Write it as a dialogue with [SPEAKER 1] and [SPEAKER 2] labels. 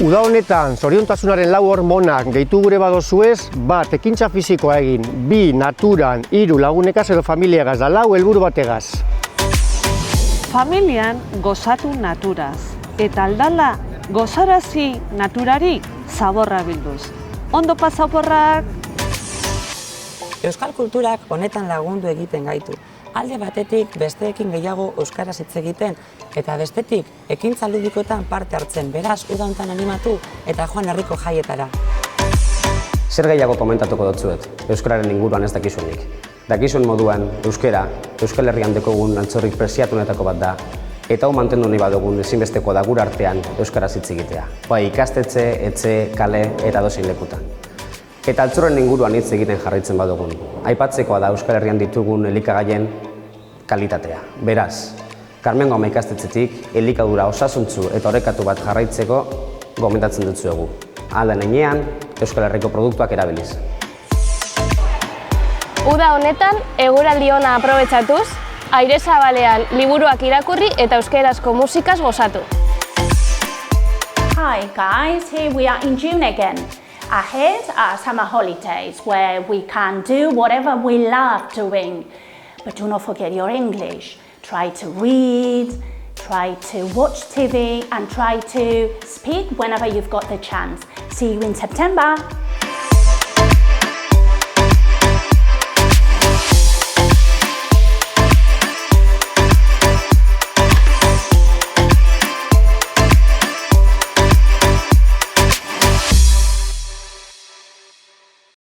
[SPEAKER 1] Uda honetan, zoriontasunaren 4 hormonak gehitu gure badozuez, bat, ekintza fisikoa egin, 2, naturan, 3, lagunekaz edo familiagaz da, 4, helburu bategaz.
[SPEAKER 2] Familian gozatu naturaz, eta aldala gozarazi naturari zaborra bilduz. Ondo pasa oporrak!
[SPEAKER 3] Euskal kulturak honetan lagundu egiten gaitu. Alde batetik besteekin gehiago euskaraz hitz egiten eta bestetik ekintza ludikoetan parte hartzen, beraz uda hontan animatu eta joan herriko jaietara.
[SPEAKER 4] Zer gehiago komentatuko dotzuet, euskararen inguruan ez dakizunik. Dakizuen moduan, euskara, Euskal Herrian dekogun altxorrik preziatunetako bat da, eta hau mantendu nahi badugun ezinbesteko da gure artean euskaraz hitz egitea. Bai ikastetxe, etxe, kale eta dozein lekutan. Eta altxorren inguruan hitz egiten jarraitzen badugun. Aipatzekoa da Euskal Herrian ditugun elikagaien kalitatea. Beraz, Karmengo Ama ikastetxetik elikadura osasuntsu eta orekatu bat jarraitzeko gomendatzen dutzuegu. Ahal den heinean, Euskal Herriko produktuak erabiliz.
[SPEAKER 5] Uda honetan, eguraldi ona aprobetxatuz, aire zabalean liburuak irakurri eta euskerazko musikaz gozatu.
[SPEAKER 6] Hi guys, here we are in June again. Ahead are summer holidays where we can do whatever we love doing. But do not forget your English. Try to read, try to watch TV and try to speak whenever you've got the chance. See you in September.